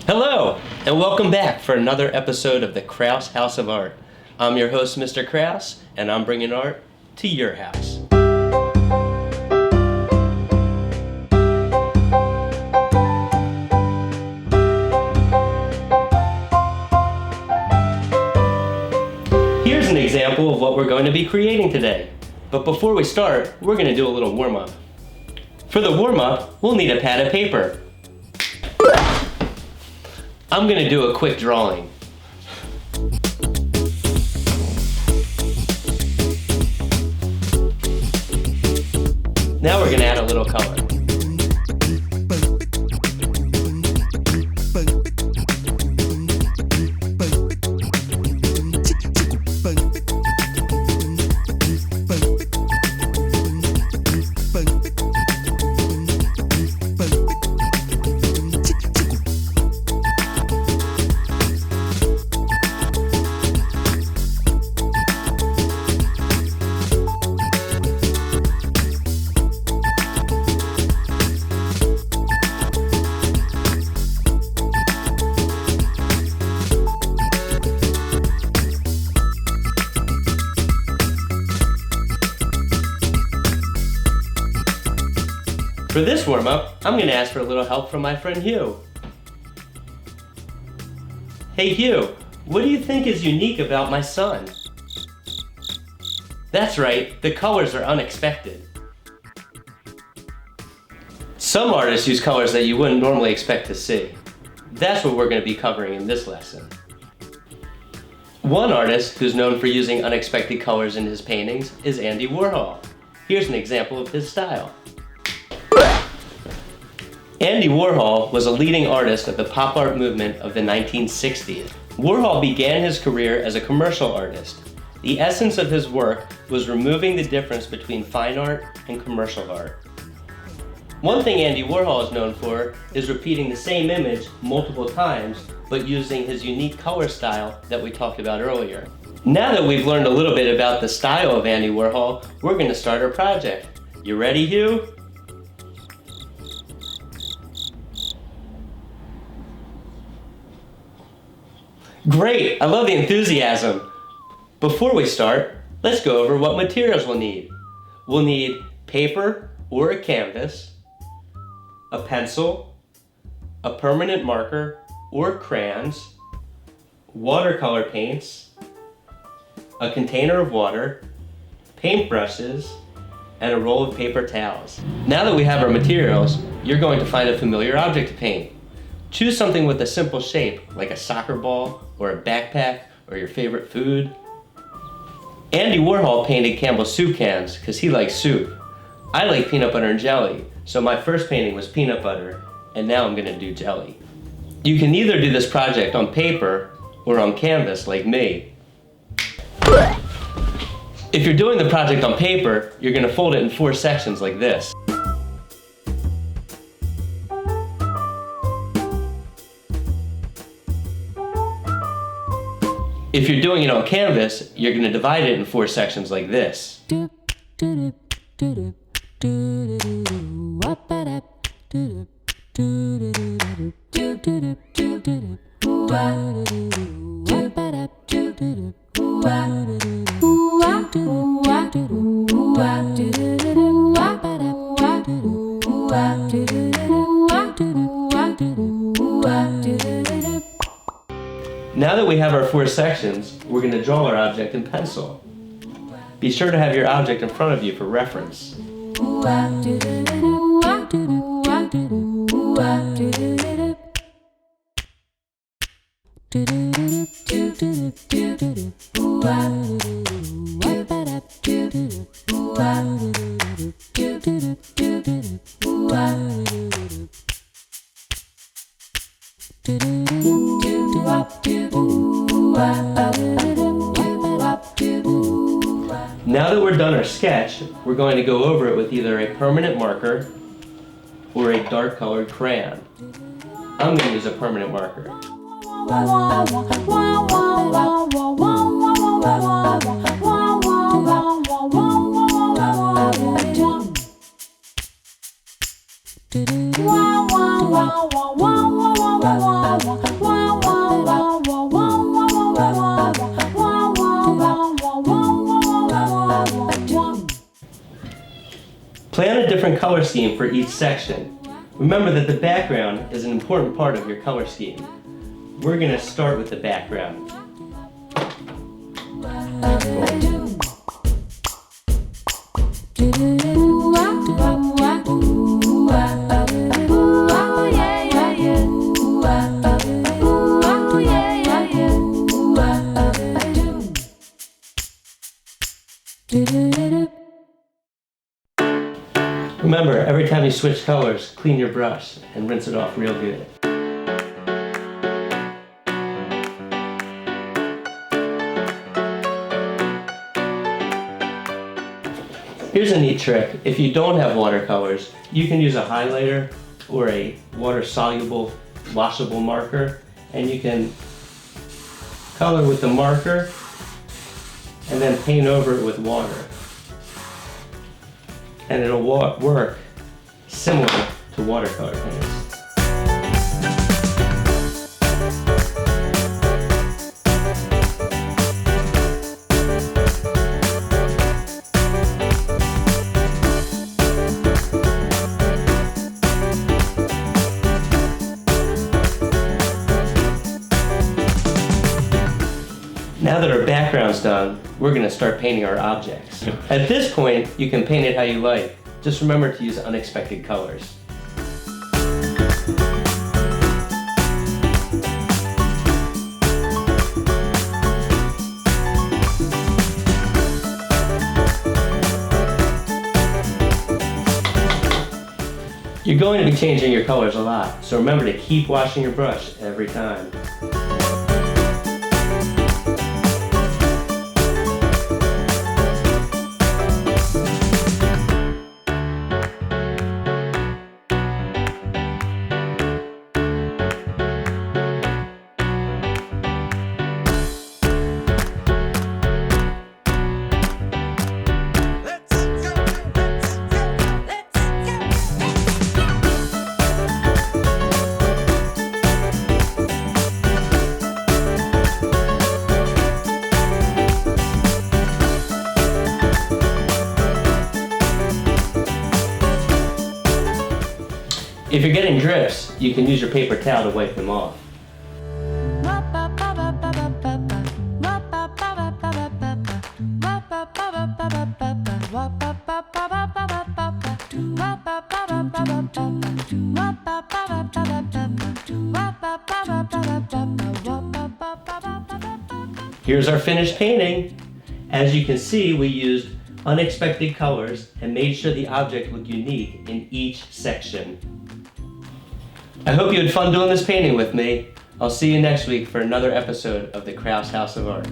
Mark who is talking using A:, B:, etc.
A: Hello, and welcome back for another episode of the Krauss House of Art. I'm your host, Mr. Krauss, and I'm bringing art to your house. Here's an example of what we're going to be creating today. But before we start, we're going to do a little warm-up. For the warm-up, we'll need a pad of paper. I'm going to do a quick drawing. Now we're going to add a little color. For this warm-up, I'm going to ask for a little help from my friend Hugh. Hey Hugh, what do you think is unique about my son? That's right, the colors are unexpected. Some artists use colors that you wouldn't normally expect to see. That's what we're going to be covering in this lesson. One artist who's known for using unexpected colors in his paintings is Andy Warhol. Here's an example of his style. Andy Warhol was a leading artist of the pop art movement of the 1960s. Warhol began his career as a commercial artist. The essence of his work was removing the difference between fine art and commercial art. One thing Andy Warhol is known for is repeating the same image multiple times, but using his unique color style that we talked about earlier. Now that we've learned a little bit about the style of Andy Warhol, we're going to start our project. You ready, Hugh? Great, I love the enthusiasm. Before we start, let's go over what materials we'll need. We'll need paper or a canvas, a pencil, a permanent marker or crayons, watercolor paints, a container of water, paintbrushes, and a roll of paper towels. Now that we have our materials, you're going to find a familiar object to paint. Choose something with a simple shape, like a soccer ball, or a backpack, or your favorite food. Andy Warhol painted Campbell's soup cans because he likes soup. I like peanut butter and jelly, so my first painting was peanut butter, and now I'm gonna do jelly. You can either do this project on paper or on canvas like me. If you're doing the project on paper, you're gonna fold it in 4 sections like this. If you're doing it on canvas, you're going to divide it in 4 sections like this. Now that we have our 4 sections, we're going to draw our object in pencil. Be sure to have your object in front of you for reference. Now that we're done our sketch, we're going to go over it with either a permanent marker or a dark colored crayon. I'm going to use a permanent marker. Now color scheme for each section. Remember that the background is an important part of your color scheme. We're going to start with the background. Remember, every time you switch colors, clean your brush and rinse it off real good. Here's a neat trick. If you don't have watercolors, you can use a highlighter or a water-soluble, washable marker, and you can color with the marker and then paint over it with water. And it'll work similar to watercolor paints. Now that our background's done, we're going to start painting our objects. At this point, you can paint it how you like. Just remember to use unexpected colors. You're going to be changing your colors a lot, so remember to keep washing your brush every time. If you're getting drips, you can use your paper towel to wipe them off. Here's our finished painting. As you can see, we used unexpected colors and made sure the object looked unique in each section. I hope you had fun doing this painting with me. I'll see you next week for another episode of the Krauss House of Art.